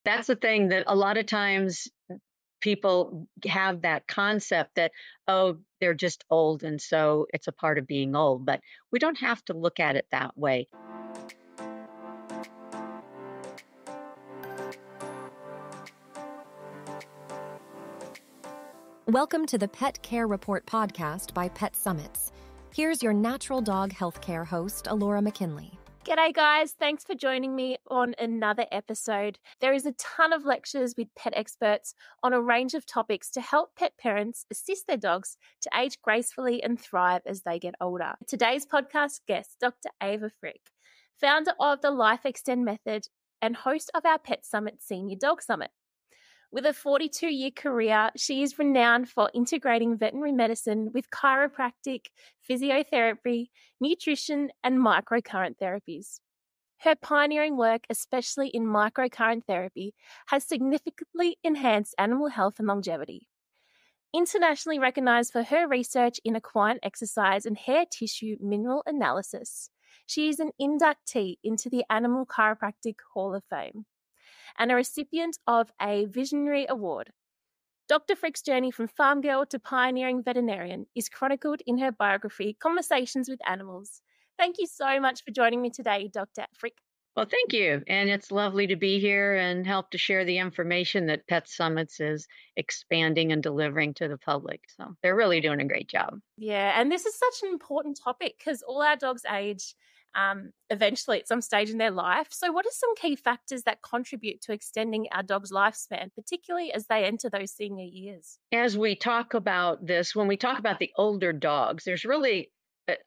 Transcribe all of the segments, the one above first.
That's the thing that a lot of times people have that concept that, oh, they're just old and so it's a part of being old. But we don't have to look at it that way. Welcome to the Pet Care Report podcast by Pet Summits. Here's your natural dog healthcare host, Alora McKinley. G'day guys, thanks for joining me on another episode. There is a ton of lectures with pet experts on a range of topics to help pet parents assist their dogs to age gracefully and thrive as they get older. Today's podcast guest, Dr. Ava Frick, founder of the Life Extend Method and host of our Pet Summit Senior Dog Summit. With a 42-year career, she is renowned for integrating veterinary medicine with chiropractic, physiotherapy, nutrition, and microcurrent therapies. Her pioneering work, especially in microcurrent therapy, has significantly enhanced animal health and longevity. Internationally recognized for her research in equine exercise and hair tissue mineral analysis, she is an inductee into the Animal Chiropractic Hall of Fame and a recipient of a Visionary Award. Dr. Frick's journey from farm girl to pioneering veterinarian is chronicled in her biography, Conversations with Animals. Thank you so much for joining me today, Dr. Frick. Well, thank you. And it's lovely to be here and help to share the information that Pet Summits is expanding and delivering to the public. So they're really doing a great job. Yeah, and this is such an important topic because all our dogs age eventually at some stage in their life. So what are some key factors that contribute to extending our dog's lifespan, particularly as they enter those senior years? As we talk about this, when we talk about the older dogs, there's really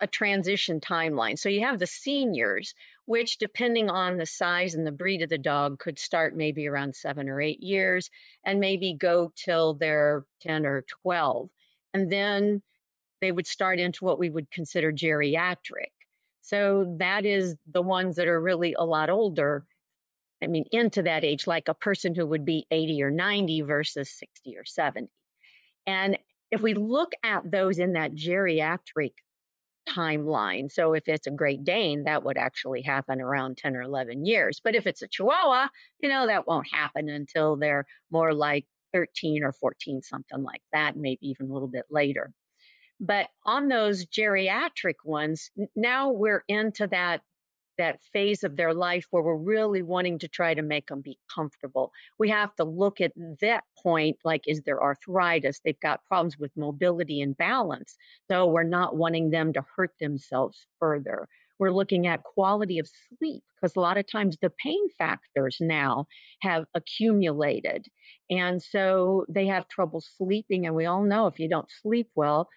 a transition timeline. So you have the seniors, which depending on the size and the breed of the dog could start maybe around 7 or 8 years and maybe go till they're 10 or 12. And then they would start into what we would consider geriatric. So that is the ones that are really a lot older. I mean, into that age, like a person who would be 80 or 90 versus 60 or 70. And if we look at those in that geriatric timeline, so if it's a Great Dane, that would actually happen around 10 or 11 years. But if it's a Chihuahua, that won't happen until they're more like 13 or 14, something like that, maybe even a little bit later. But on those geriatric ones, now we're into that phase of their life where we're really wanting to try to make them be comfortable. We have to look at that point, like, is there arthritis? They've got problems with mobility and balance. So we're not wanting them to hurt themselves further. We're looking at quality of sleep because a lot of times the pain factors now have accumulated. And so they have trouble sleeping. And we all know if you don't sleep well,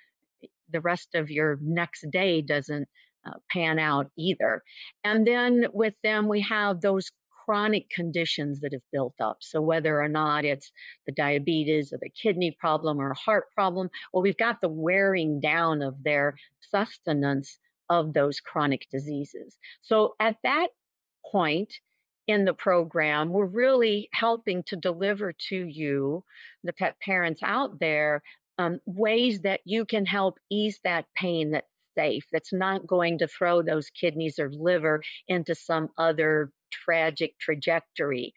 the rest of your next day doesn't pan out either. And then with them, we have those chronic conditions that have built up. So whether or not it's the diabetes or the kidney problem or a heart problem, well, we've got the wearing down of their sustenance of those chronic diseases. So at that point in the program, we're really helping to deliver to you, the pet parents out there, ways that you can help ease that pain that's safe, that's not going to throw those kidneys or liver into some other tragic trajectory.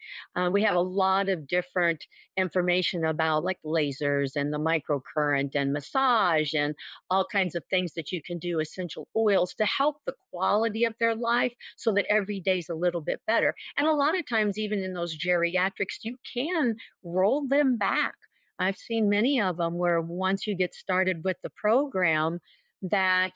We have a lot of different information about like lasers and the microcurrent and massage and all kinds of things that you can do, essential oils to help the quality of their life so that every day's a little bit better. And a lot of times, even in those geriatrics, you can roll them back. I've seen many of them where once you get started with the program, that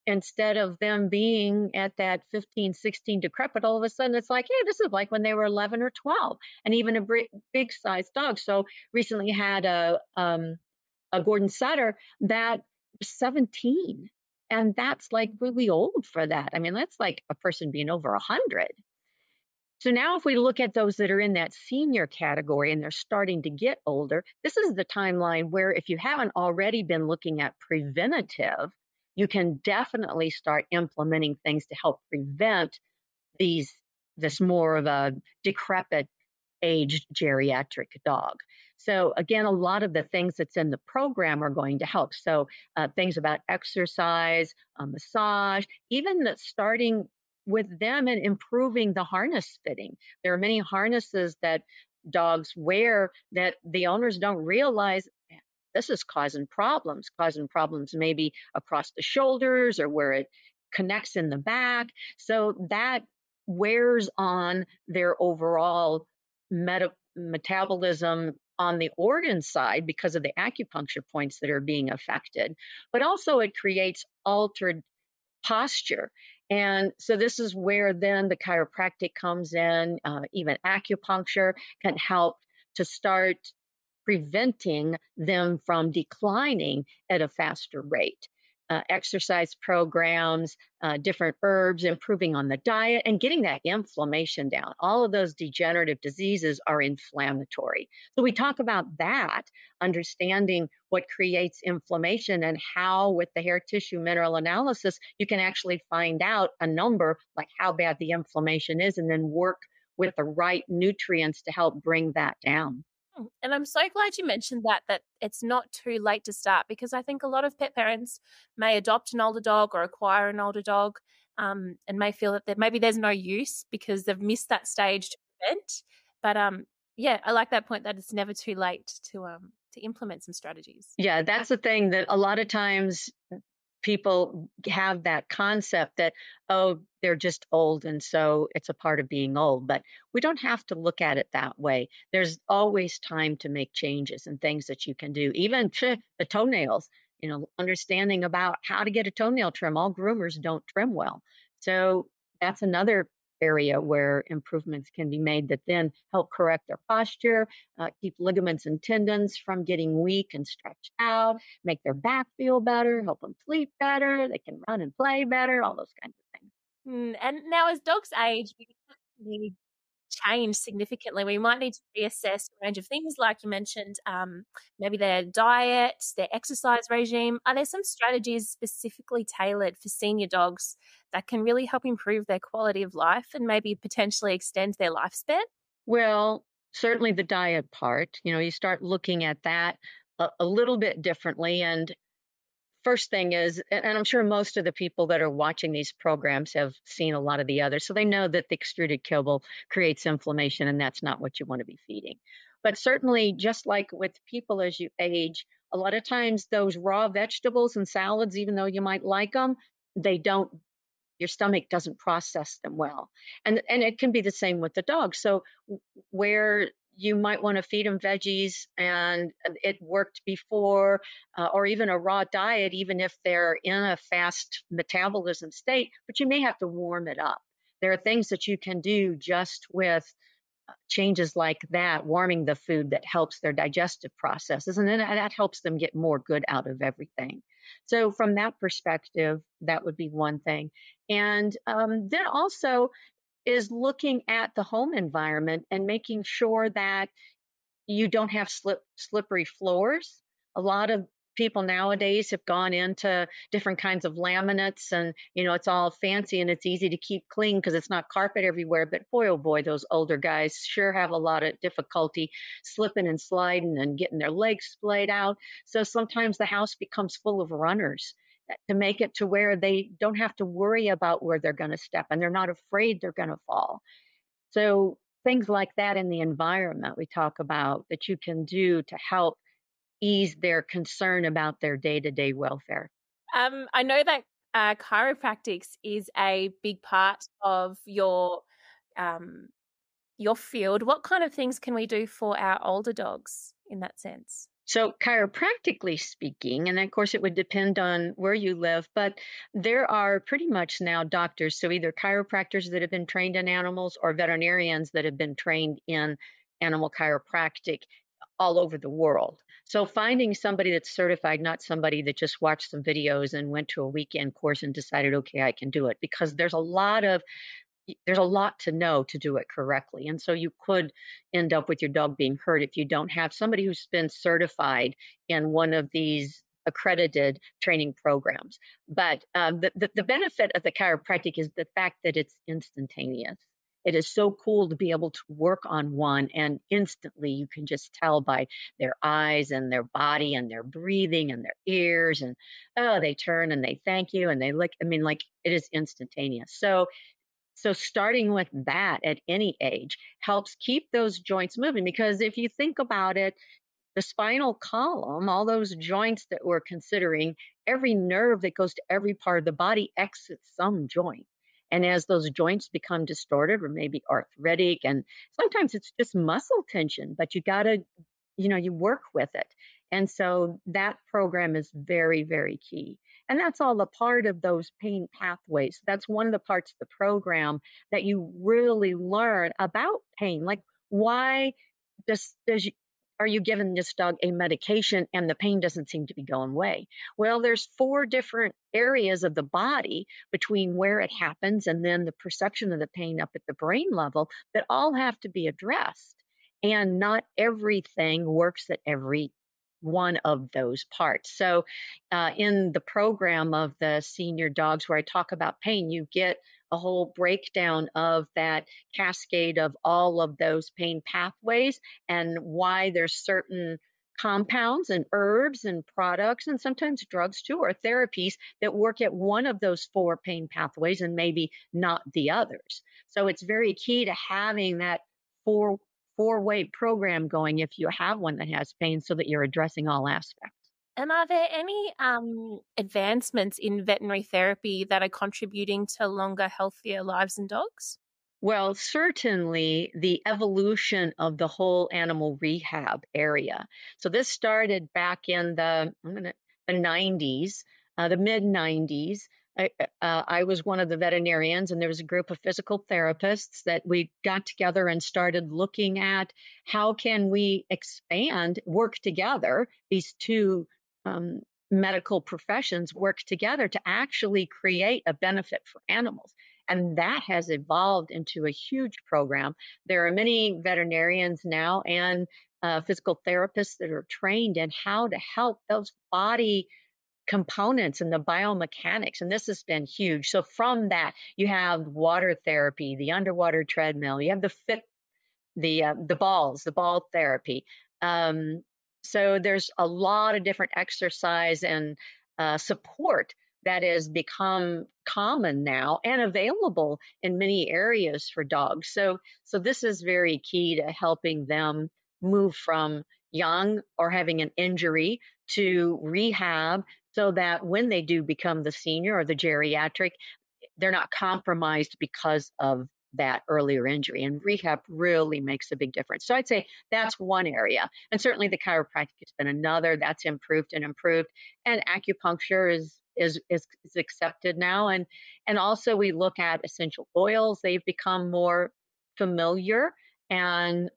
instead of them being at that 15, 16 decrepit, all of a sudden it's like, hey, this is like when they were 11 or 12, and even a big sized dog. So recently had a Gordon Setter that was 17, and that's like really old for that. I mean, that's like a person being over 100. So now if we look at those that are in that senior category and they're starting to get older, this is the timeline where if you haven't already been looking at preventative, you can definitely start implementing things to help prevent this more of a decrepit aged geriatric dog. So again, a lot of the things that's in the program are going to help. So things about exercise, massage, even starting with them and improving the harness fitting. There are many harnesses that dogs wear that the owners don't realize this is causing problems maybe across the shoulders or where it connects in the back. So that wears on their overall metabolism on the organ side because of the acupuncture points that are being affected. But also, it creates altered posture. And so, this is where then the chiropractic comes in, even acupuncture can help to start preventing them from declining at a faster rate. Exercise programs, different herbs, improving on the diet, and getting that inflammation down. All of those degenerative diseases are inflammatory. So, we talk about that, understanding what creates inflammation and how, with the hair tissue mineral analysis, you can actually find out a number like how bad the inflammation is and then work with the right nutrients to help bring that down. And I'm so glad you mentioned that it's not too late to start, because I think a lot of pet parents may adopt an older dog or acquire an older dog, and may feel that maybe there's no use because they've missed that stage to prevent. But yeah, I like that point that it's never too late to implement some strategies. Yeah, that's the thing that a lot of times people have that concept that, oh, they're just old. And so it's a part of being old. But we don't have to look at it that way. There's always time to make changes and things that you can do, even the toenails, understanding about how to get a toenail trim. All groomers don't trim well. So that's another area where improvements can be made that then help correct their posture, keep ligaments and tendons from getting weak and stretched out, make their back feel better, help them sleep better, they can run and play better, all those kinds of things. And now, as dogs age, we need change significantly. We might need to reassess a range of things, like you mentioned, maybe their diet, their exercise regime. Are there some strategies specifically tailored for senior dogs that can really help improve their quality of life and maybe potentially extend their lifespan? Well, certainly the diet part, you start looking at that a little bit differently. And first thing is, and I'm sure most of the people that are watching these programs have seen a lot of the others, so they know that the extruded kibble creates inflammation, and that's not what you want to be feeding. But certainly, just like with people as you age, a lot of times those raw vegetables and salads, even though you might like them, they don't your stomach doesn't process them well. And it can be the same with the dog. So where you might want to feed them veggies and it worked before, or even a raw diet, even if they're in a fast metabolism state, but you may have to warm it up. There are things that you can do just with changes like that, warming the food, that helps their digestive processes, and then that helps them get more good out of everything. So, from that perspective, that would be one thing. And then also is looking at the home environment and making sure that you don't have slippery floors. A lot of people nowadays have gone into different kinds of laminates, and it's all fancy and it's easy to keep clean because it's not carpet everywhere. But boy, oh boy, those older guys sure have a lot of difficulty slipping and sliding and getting their legs splayed out. So sometimes the house becomes full of runners to make it to where they don't have to worry about where they're going to step and they're not afraid they're going to fall. So things like that in the environment we talk about that you can do to help ease their concern about their day-to-day welfare. I know that chiropractics is a big part of your field. What kind of things can we do for our older dogs in that sense? So, chiropractically speaking, and of course it would depend on where you live, but there are pretty much now doctors, so either chiropractors that have been trained in animals or veterinarians that have been trained in animal chiropractic all over the world. So, finding somebody that's certified, not somebody that just watched some videos and went to a weekend course and decided, okay, I can do it, because there's a lot to know to do it correctly. And so you could end up with your dog being hurt if you don't have somebody who's been certified in one of these accredited training programs. But the benefit of the chiropractic is the fact that it's instantaneous. It is so cool to be able to work on one, and instantly you can just tell by their eyes and their body and their breathing and their ears. And oh, they turn and they thank you and they look. I mean, like, it is instantaneous. So So starting with that at any age helps keep those joints moving, because if you think about it, the spinal column, all those joints that we're considering, every nerve that goes to every part of the body exits some joint. And as those joints become distorted or maybe arthritic, and sometimes it's just muscle tension, but you got to, you work with it. And so that program is very, very key. And that's all a part of those pain pathways. That's one of the parts of the program that you really learn about pain. Like, why does are you giving this dog a medication and the pain doesn't seem to be going away? Well, there's 4 different areas of the body between where it happens and then the perception of the pain up at the brain level that all have to be addressed. And not everything works at every one of those parts. So, in the program of the senior dogs where I talk about pain, you get a whole breakdown of that cascade of all of those pain pathways and why there's certain compounds and herbs and products and sometimes drugs too, or therapies that work at one of those 4 pain pathways and maybe not the others. So it's very key to having that four four-way program going if you have one that has pain, so that you're addressing all aspects. And are there any advancements in veterinary therapy that are contributing to longer, healthier lives in dogs? Well, certainly the evolution of the whole animal rehab area. So this started back in the 90s, the mid 90s. I was one of the veterinarians, and there was a group of physical therapists that we got together and started looking at how can we expand, work together. These two medical professions work together to actually create a benefit for animals. And that has evolved into a huge program. There are many veterinarians now and physical therapists that are trained in how to help those body components and the biomechanics. And this has been huge. So from that, you have water therapy, the underwater treadmill, you have the balls, the ball therapy. Um, so there's a lot of different exercise and support that has become common now and available in many areas for dogs. So this is very key to helping them move from young or having an injury to rehab, so that when they do become the senior or the geriatric, they're not compromised because of that earlier injury. And rehab really makes a big difference. So I'd say that's one area. And certainly the chiropractic has been another that's improved and improved. And acupuncture is accepted now. And also we look at essential oils. They've become more familiar, and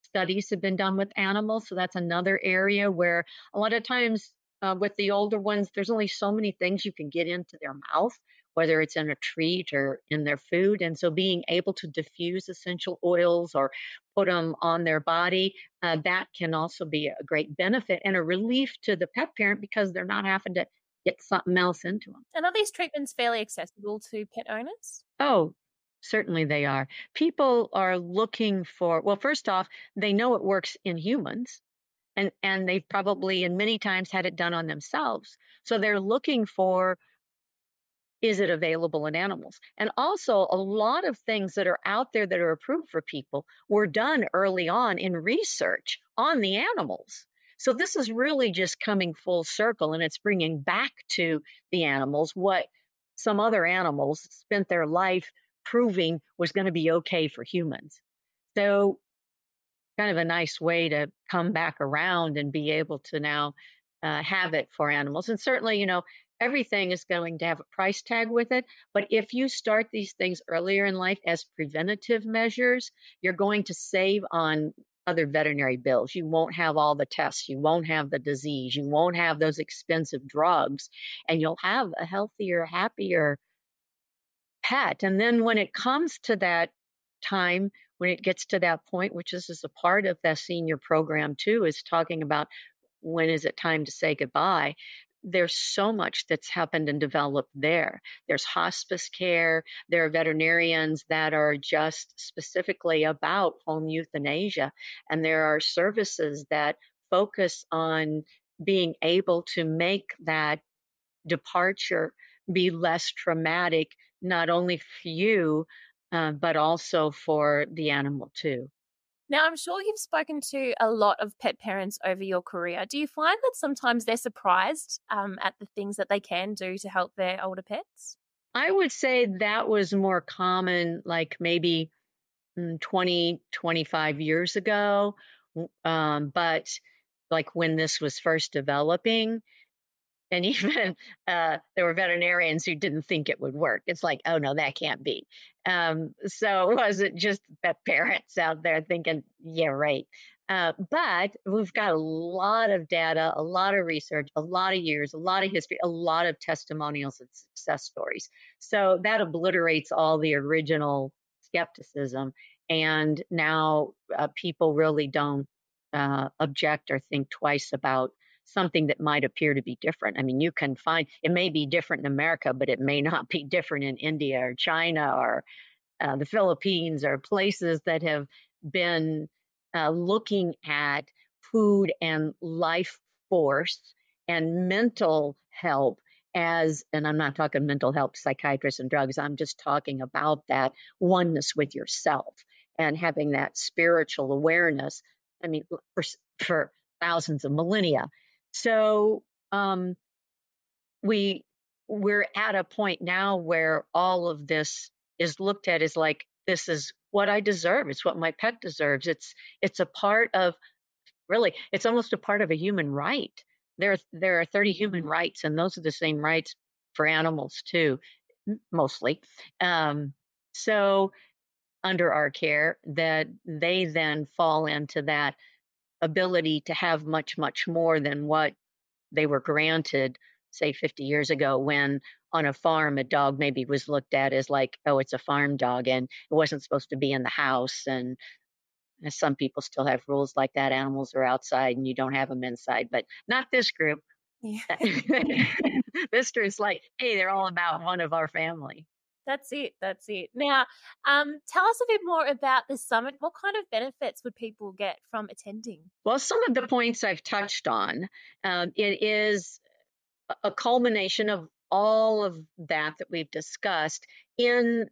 studies have been done with animals. So that's another area where a lot of times with the older ones, there's only so many things you can get into their mouth, whether it's in a treat or in their food. And so being able to diffuse essential oils or put them on their body, that can also be a great benefit and a relief to the pet parent, because they're not having to get something else into them. And are these treatments fairly accessible to pet owners? Oh, certainly they are. People are looking for, well, first off, they know it works in humans. And they've probably, and many times, had it done on themselves. So they're looking for, is it available in animals? And also, a lot of things that are out there that are approved for people were done early on in research on the animals. So this is really just coming full circle, and it's bringing back to the animals what some other animals spent their life proving was going to be okay for humans. So kind of a nice way to come back around and be able to now have it for animals. And certainly, everything is going to have a price tag with it. But if you start these things earlier in life as preventative measures, you're going to save on other veterinary bills. You won't have all the tests. You won't have the disease. You won't have those expensive drugs. And you'll have a healthier, happier pet. And then when it comes to that time, when it gets to that point, which is a part of the senior program too, is talking about when is it time to say goodbye. There's so much that's happened and developed there. There's hospice care. There are veterinarians that are just specifically about home euthanasia. And there are services that focus on being able to make that departure be less traumatic, not only for you, but also for the animal too. Now, I'm sure you've spoken to a lot of pet parents over your career. Do you find that sometimes they're surprised at the things that they can do to help their older pets? I would say that was more common, like maybe 20, 25 years ago. But like when this was first developing, and even there were veterinarians who didn't think it would work. It's like, oh no, that can't be. So it wasn't just pet parents out there thinking, yeah, right. But we've got a lot of data, a lot of research, a lot of years, a lot of history, a lot of testimonials and success stories. So that obliterates all the original skepticism. And now people really don't object or think twice about something that might appear to be different. I mean, you can find it may be different in America, but it may not be different in India or China or the Philippines or places that have been looking at food and life force and mental health as, and I'm not talking mental health, psychiatrists and drugs, I'm just talking about that oneness with yourself and having that spiritual awareness. I mean, for thousands of millennia. So we we're at a point now where all of this is looked at as like this is what I deserve. It's what my pet deserves. It's a part of really. It's almost a part of a human right. There are 30 human rights, and those are the same rights for animals too, mostly. Um, so under our care, that they then fall into that ability to have much, much more than what they were granted, say 50 years ago, when on a farm a dog maybe was looked at as like, oh, it's a farm dog and it wasn't supposed to be in the house. And some people still have rules like that. Animals are outside and you don't have them inside, but not this group. Yeah. This group's like, hey, they're all about one of our family. That's it. That's it. Now, tell us a bit more about the summit. What kind of benefits would people get from attending? Well, some of the points I've touched on, it is a culmination of all of that we've discussed in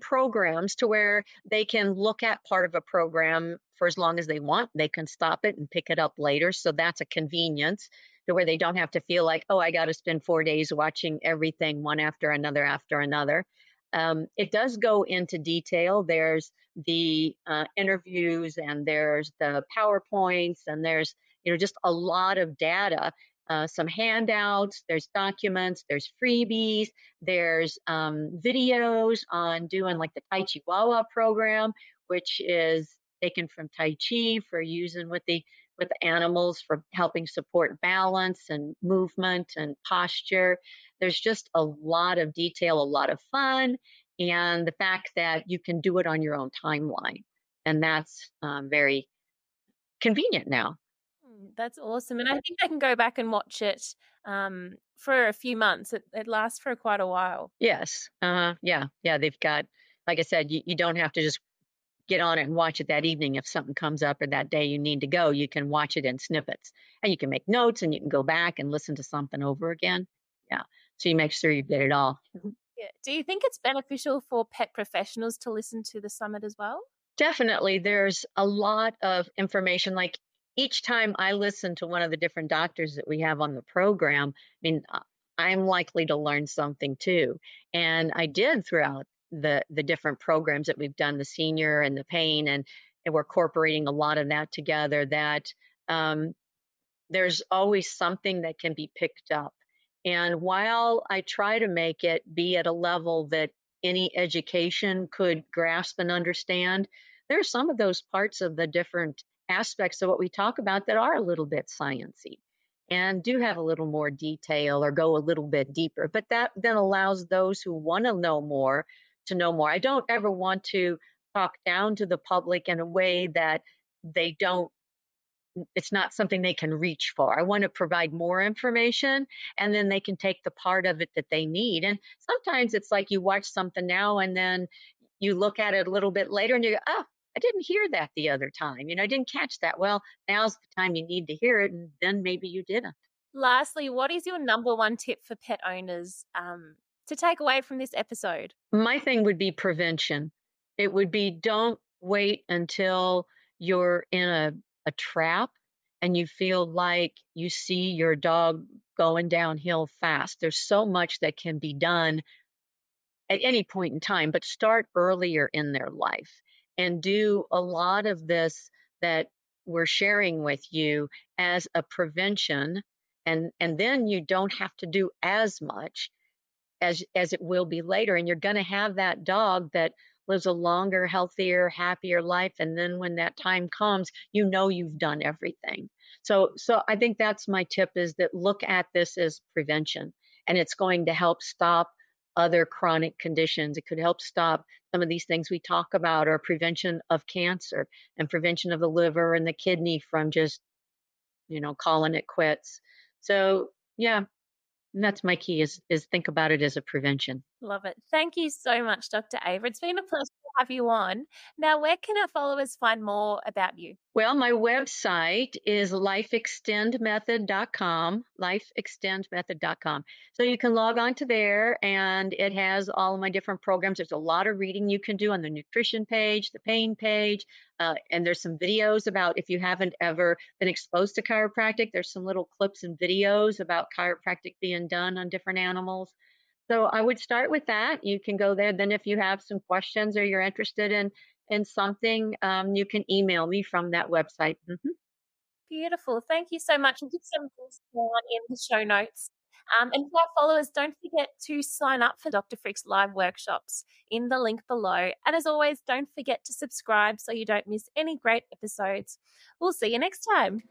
programs to where they can look at part of a program for as long as they want. They can stop it and pick it up later. So that's a convenience to where they don't have to feel like, oh, I got to spend 4 days watching everything one after another after another. It does go into detail. There's the interviews and there's the PowerPoints and there's just a lot of data, some handouts, there's documents, there's freebies, there's videos on doing like the Tai Chihuahua program, which is taken from Tai Chi for using with the animals for helping support balance and movement and posture. There's just a lot of detail, a lot of fun, and the fact that you can do it on your own timeline. And that's very convenient now. That's awesome. And I think I can go back and watch it for a few months. It lasts for quite a while. Yes. Yeah. Yeah. They've got, like I said, you don't have to just get on it and watch it that evening. If something comes up or that day you need to go, you can watch it in snippets and you can make notes and you can go back and listen to something over again. Yeah. So you make sure you get it all. Yeah. Do you think it's beneficial for pet professionals to listen to the summit as well? Definitely. There's a lot of information. Like each time I listen to one of the different doctors that we have on the program, I mean, I'm likely to learn something too. And I did throughout the different programs that we've done, the senior and the pain, and we're incorporating a lot of that together. That there's always something that can be picked up. And while I try to make it be at a level that any education could grasp and understand, there are some of those parts of the different aspects of what we talk about that are a little bit sciencey and do have a little more detail or go a little bit deeper. But that then allows those who want to know more to know more. I don't ever want to talk down to the public in a way that they don't it's not something they can reach for. I want to provide more information and then they can take the part of it that they need. And sometimes it's like you watch something now and then you look at it a little bit later and you go, oh, I didn't hear that the other time. I didn't catch that. Well, now's the time you need to hear it. And then maybe you didn't. Lastly, what is your number one tip for pet owners to take away from this episode? My thing would be prevention. It would be don't wait until you're in a trap and you feel like you see your dog going downhill fast. There's so much that can be done at any point in time, but start earlier in their life and do a lot of this that we're sharing with you as a prevention. And then you don't have to do as much as it will be later, and you're going to have that dog that lives a longer, healthier, happier life, and then when that time comes, you know you've done everything. So I think that's my tip, is that look at this as prevention, and it's going to help stop other chronic conditions. It could help stop some of these things we talk about, or prevention of cancer and prevention of the liver and the kidney from just, calling it quits. So yeah, and that's my key, is think about it as a prevention. Love it. Thank you so much, Dr. Ava. It's been a pleasure to have you on. Now, where can our followers find more about you? Well, my website is lifeextendmethod.com, lifeextendmethod.com. So you can log on to there, and it has all of my different programs. There's a lot of reading you can do on the nutrition page, the pain page, and there's some videos about, if you haven't ever been exposed to chiropractic, there's some little clips and videos about chiropractic being done on different animals. So I would start with that. You can go there. Then if you have some questions or you're interested in something, you can email me from that website. Beautiful. Thank you so much. We'll put some links down in the show notes. And for our followers, don't forget to sign up for Dr. Frick's live workshops in the link below. And as always, don't forget to subscribe so you don't miss any great episodes. We'll see you next time.